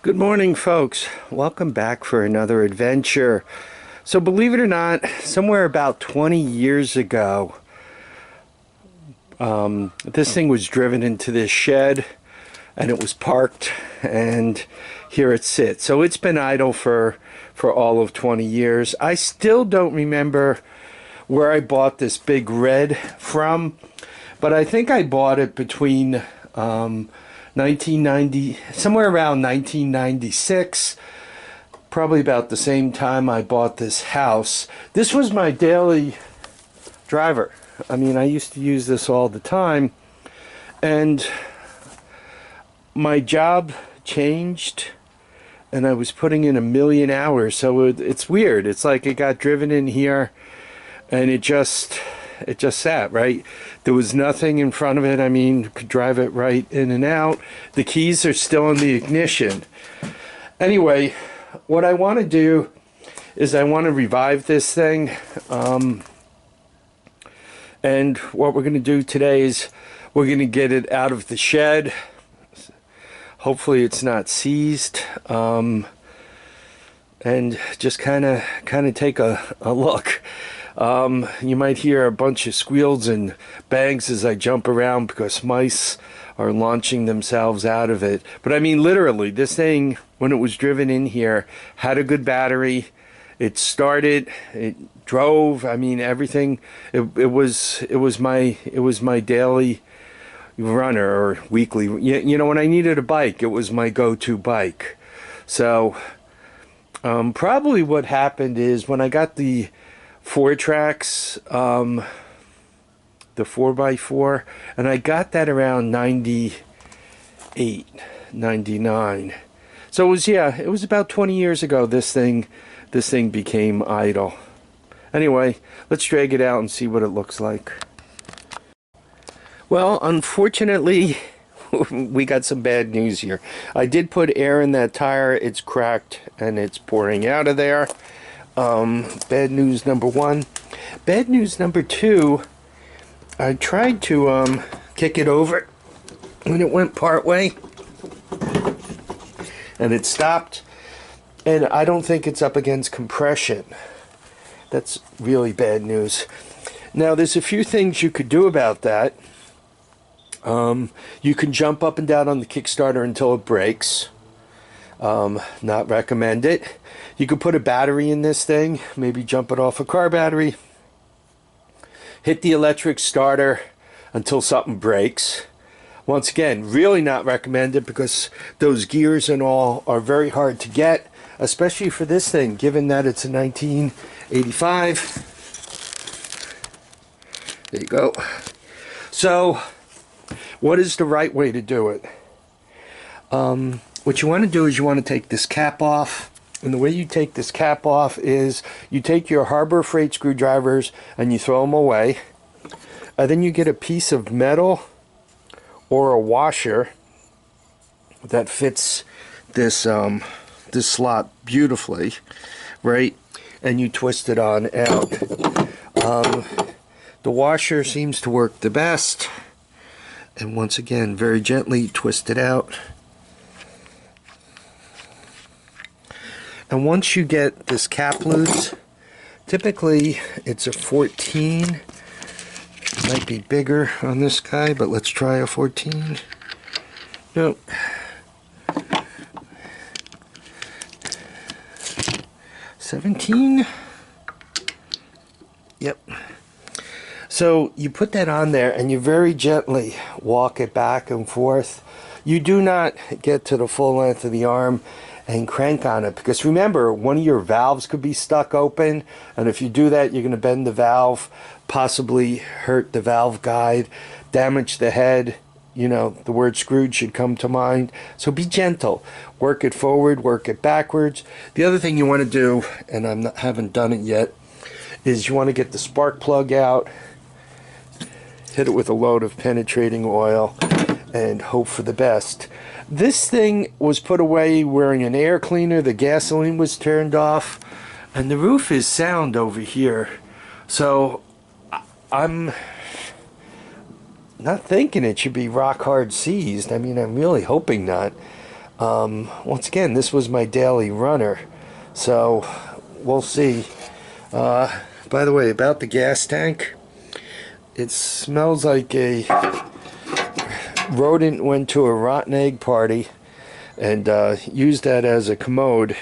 Good morning, folks. Welcome back for another adventure. So believe it or not, somewhere about 20 years ago, this thing was driven into this shed and it was parked, and here it sits. So it's been idle for all of 20 years. I still don't remember where I bought this big red from, but I think I bought it between 1990, somewhere around 1996, probably about the same time I bought this house. This was my daily driver. I mean, I used to use this all the time, and my job changed and I was putting in 1,000,000 hours, so it's weird. It's like it got driven in here and it just sat, right? There was nothing in front of it. I mean, you could drive it right in and out. The keys are still in the ignition. Anyway, what I want to do is I want to revive this thing. And what we're going to do today is we're going to get it out of the shed. Hopefully it's not seized. And just kind of take a look. You might hear a bunch of squeals and bangs as I jump around because mice are launching themselves out of it. But I mean, literally, this thing, when it was driven in here, had a good battery. It started, it drove. I mean, everything. It was my daily runner or weekly. You know, when I needed a bike, it was my go-to bike. So probably what happened is when I got the 4-tracks, the 4x4, and I got that around 98, 99. So it was about 20 years ago this thing became idle. Anyway, let's drag it out and see what it looks like. Well, unfortunately, we got some bad news here. I did put air in that tire. It's cracked and it's pouring out of there. Bad news number one. Bad news number two, I tried to kick it over when it went part way and it stopped, and I don't think it's up against compression. That's really bad news. Now there's a few things you could do about that. You can jump up and down on the Kickstarter until it breaks. Not recommend it. You could put a battery in this thing, maybe jump it off a car battery, hit the electric starter until something breaks. Once again, really not recommended because those gears and all are very hard to get, especially for this thing, given that it's a 1985. There you go. So, what is the right way to do it? What you want to do is you want to take this cap off. And the way you take this cap off is you take your Harbor Freight screwdrivers and you throw them away. And then you get a piece of metal or a washer that fits this this slot beautifully, right? And you twist it on out. The washer seems to work the best. And once again, very gently twist it out. And once you get this cap loose, typically it's a 14. It might be bigger on this guy, but let's try a 14. Nope. 17. Yep. So you put that on there and you very gently walk it back and forth. You do not get to the full length of the arm and crank on it, because remember, one of your valves could be stuck open, and if you do that, you're going to bend the valve, possibly hurt the valve guide, damage the head. You know, the word screwed should come to mind. So be gentle. Work it forward, work it backwards. The other thing you want to do, and haven't done it yet, is you want to get the spark plug out, hit it with a load of penetrating oil, and hope for the best. This thing was put away wearing an air cleaner. The gasoline was turned off, and the roof is sound over here. So I'm not thinking it should be rock hard seized. I mean, I'm really hoping not. Once again, this was my daily runner, so we'll see. By the way, about the gas tank, it smells like a rodent went to a rotten egg party and used that as a commode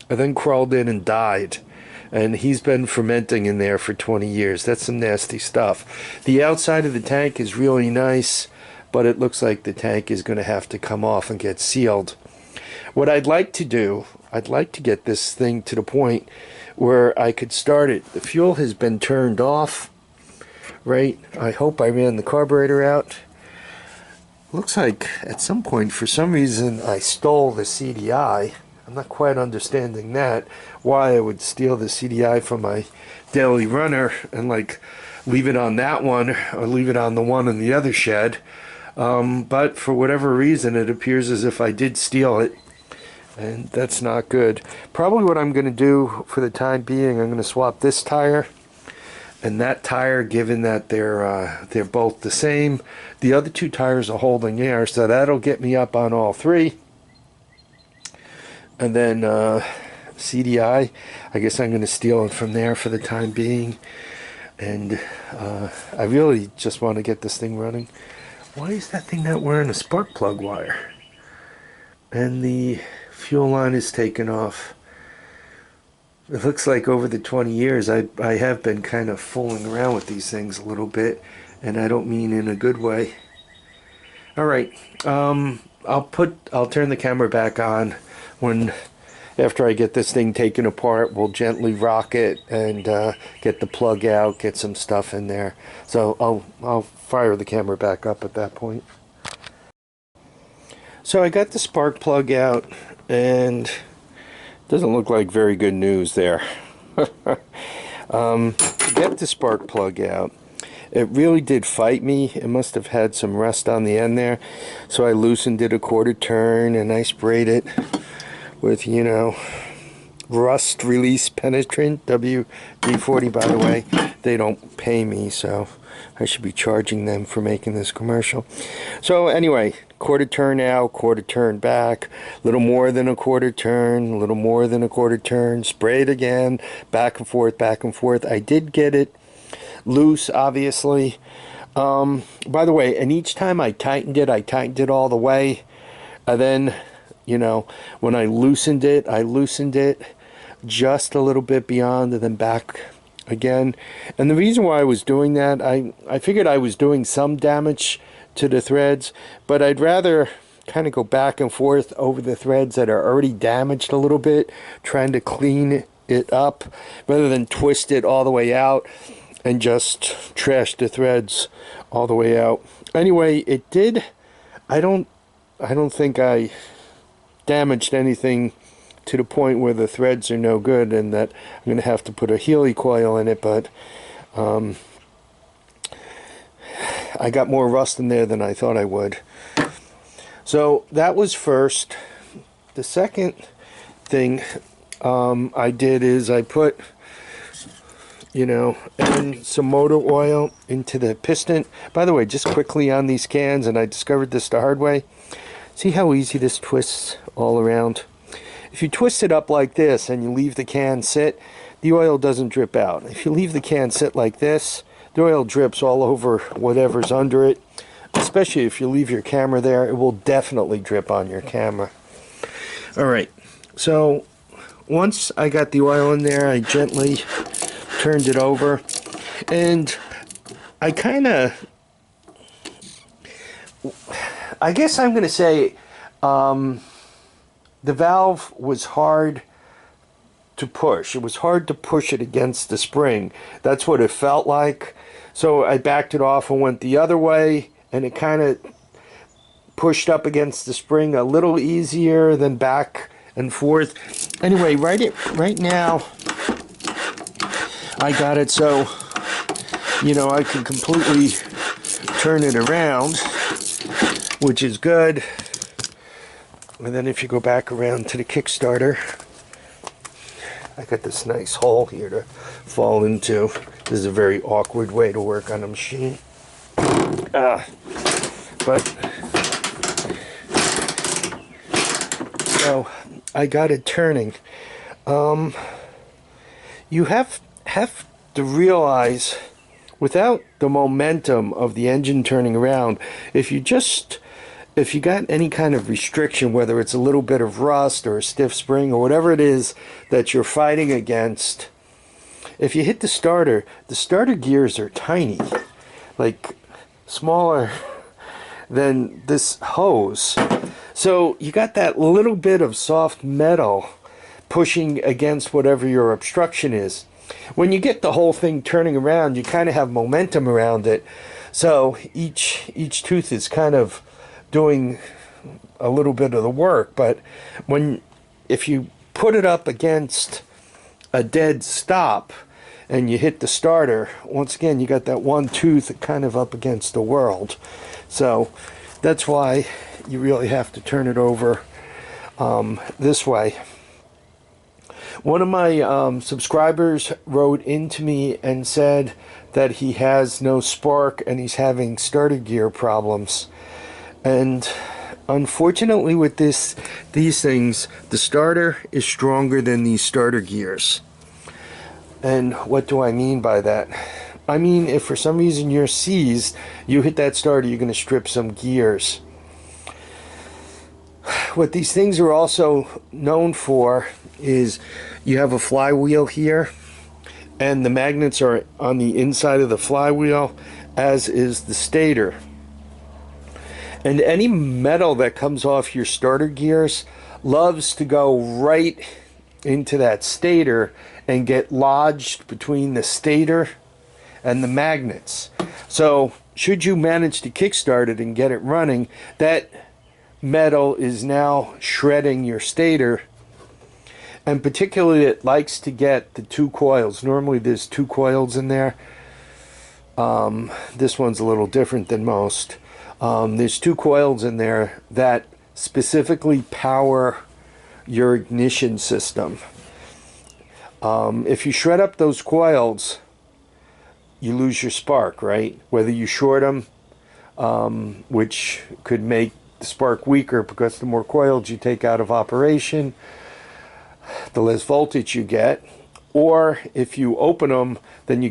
and then crawled in and died. And he's been fermenting in there for 20 years. That's some nasty stuff. The outside of the tank is really nice, but it looks like the tank is going to have to come off and get sealed. What I'd like to do, I'd like to get this thing to the point where I could start it. The fuel has been turned off, right? I hope I ran the carburetor out. Looks like at some point, for some reason, I stole the CDI. I'm not quite understanding that, why I would steal the CDI from my daily runner and like leave it on that one or leave it on the one in the other shed. But for whatever reason, it appears as if I did steal it, and that's not good. Probably what I'm going to do for the time being, I'm going to swap this tire and that tire, given that they're both the same. The other two tires are holding air, so that'll get me up on all three. And then CDI, I guess I'm going to steal it from there for the time being. And I really just want to get this thing running. Why is that thing not wearing a spark plug wire? And the fuel line is taken off. It looks like over the 20 years I have been kind of fooling around with these things a little bit, and I don't mean in a good way. All right, I'll turn the camera back on after I get this thing taken apart. We'll gently rock it and get the plug out, get some stuff in there. So I'll fire the camera back up at that point. So I got the spark plug out, and doesn't look like very good news there. Get the spark plug out. It really did fight me. It must have had some rust on the end there. So I loosened it a quarter turn and I sprayed it with, you know, rust release penetrant, WD-40, by the way. They don't pay me, so I should be charging them for making this commercial. So anyway, quarter turn out, quarter turn back, a little more than a quarter turn, a little more than a quarter turn, spray it again, back and forth, back and forth. I did get it loose, obviously. By the way, and each time I tightened it all the way. And then, you know, when I loosened it just a little bit beyond and then back again. And the reason why I was doing that, I figured I was doing some damage to the threads, but I'd rather kind of go back and forth over the threads that are already damaged a little bit, trying to clean it up rather than twist it all the way out and just trash the threads all the way out. Anyway, it did. I don't think I damaged anything to the point where the threads are no good and that I'm going to have to put a Healy coil in it, but I got more rust in there than I thought I would. So that was first. The second thing I did is I put, you know, and some motor oil into the piston. By the way, just quickly on these cans, and I discovered this the hard way. See how easy this twists all around? If you twist it up like this and you leave the can sit, the oil doesn't drip out. If you leave the can sit like this, the oil drips all over whatever's under it. Especially if you leave your camera there, it will definitely drip on your camera. Alright, so once I got the oil in there, I gently turned it over, and I guess I'm going to say the valve was hard to push. It was hard to push it against the spring. That's what it felt like. So I backed it off and went the other way, and it kind of pushed up against the spring a little easier than back and forth. Anyway, right now I got it so, you know, I can completely turn it around, which is good. And then if you go back around to the Kickstarter, I got this nice hole here to fall into. This is a very awkward way to work on a machine. But So I got it turning. You have to realize, without the momentum of the engine turning around, if you got any kind of restriction, whether it's a little bit of rust or a stiff spring or whatever it is that you're fighting against, if you hit the starter gears are tiny, like smaller than this hose. So you got that little bit of soft metal pushing against whatever your obstruction is. When you get the whole thing turning around, you kind of have momentum around it. So each tooth is kind of doing a little bit of the work. But if you put it up against a dead stop and you hit the starter, once again you got that one tooth kind of up against the world. So that's why you really have to turn it over this way. One of my subscribers wrote into me and said that he has no spark and he's having starter gear problems. And unfortunately with these things, the starter is stronger than these starter gears. And what do I mean by that? I mean, if for some reason you're seized, you hit that starter, you're going to strip some gears. What these things are also known for is you have a flywheel here, and the magnets are on the inside of the flywheel, as is the stator. And any metal that comes off your starter gears loves to go right into that stator and get lodged between the stator and the magnets. So should you manage to kickstart it and get it running, that metal is now shredding your stator, and particularly it likes to get the two coils. Normally there's two coils in there. This one's a little different than most. There's two coils in there that specifically power your ignition system. If you shred up those coils, you lose your spark, right? Whether you short them, which could make the spark weaker because the more coils you take out of operation, the less voltage you get, or if you open them, then you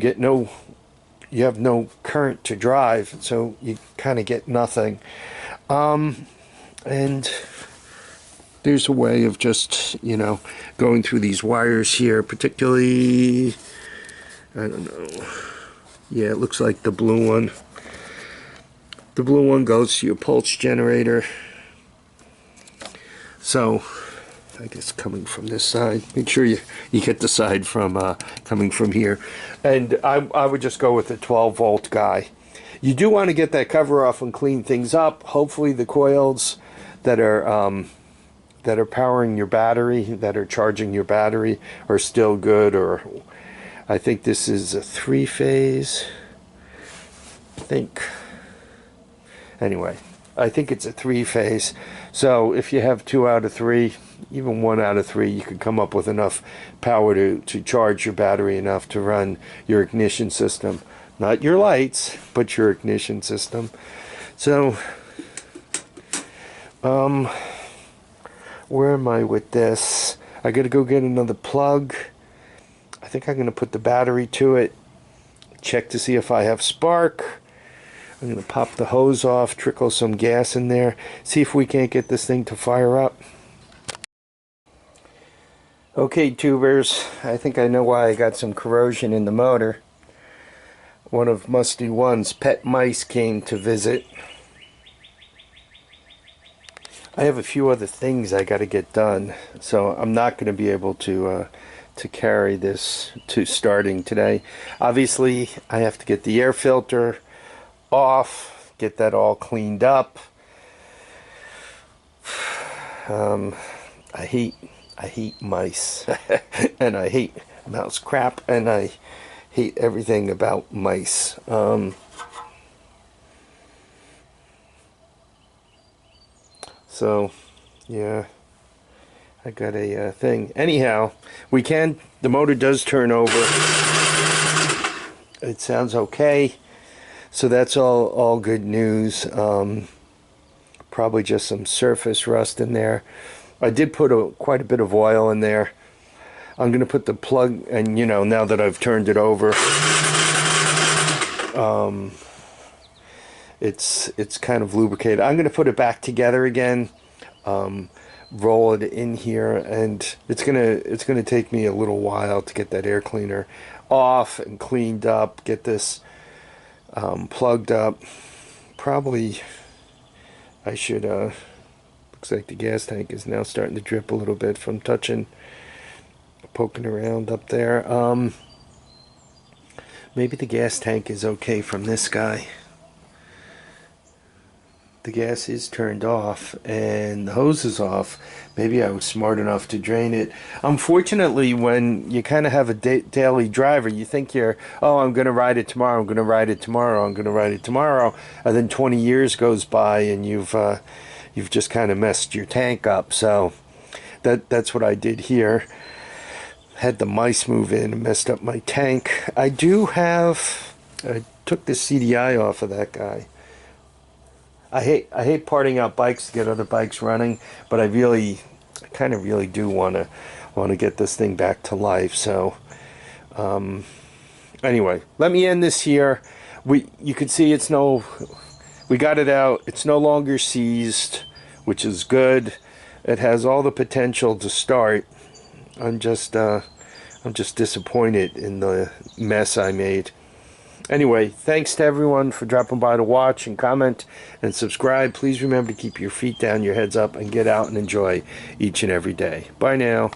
have no current to drive, so you kind of get nothing. And there's a way of just, going through these wires here, particularly, I don't know, yeah, it looks like the blue one. The blue one goes to your pulse generator. So I guess coming from this side, make sure you get the side from coming from here. And I would just go with a 12 volt guy. You do want to get that cover off and clean things up. Hopefully the coils that are powering your battery, that are charging your battery, are still good. Or I think this is a 3-phase. Anyway, I think it's a 3-phase. So if you have 2 out of 3, even 1 out of 3, you could come up with enough power to charge your battery enough to run your ignition system. Not your lights, but your ignition system. So, where am I with this? I gotta go get another plug. I think I'm gonna put the battery to it, check to see if I have spark. I'm going to pop the hose off, trickle some gas in there, see if we can't get this thing to fire up. Okay, tubers, I think I know why I got some corrosion in the motor. One of Musty One's pet mice came to visit. I have a few other things I got to get done, so I'm not going to be able to carry this to starting today. Obviously, I have to get the air filter off, get that all cleaned up. I hate mice and I hate mouse crap, and I hate everything about mice. So yeah, I got a thing. Anyhow, the motor does turn over. It sounds okay. So that's all good news. Probably just some surface rust in there. I did put quite a bit of oil in there. I'm going to put the plug, and you know, now that I've turned it over, it's kind of lubricated. I'm going to put it back together again, roll it in here, and it's gonna take me a little while to get that air cleaner off and cleaned up, get this plugged up. Probably I should, looks like the gas tank is now starting to drip a little bit from poking around up there. Maybe the gas tank is okay from this guy. The gas is turned off and the hose is off. Maybe I was smart enough to drain it. Unfortunately, when you kind of have a daily driver, you think oh, I'm going to ride it tomorrow, I'm going to ride it tomorrow, I'm going to ride it tomorrow, and then 20 years goes by and you've just kind of messed your tank up. So that's what I did here. Had the mice move in and messed up my tank. I took the CDI off of that guy. I hate parting out bikes to get other bikes running, but I kind of really do want to get this thing back to life. So anyway, let me end this here. You can see we got it out. It's no longer seized, which is good. It has all the potential to start. I'm just disappointed in the mess I made. Anyway, thanks to everyone for dropping by to watch and comment and subscribe. Please remember to keep your feet down, your heads up, and get out and enjoy each and every day. Bye now.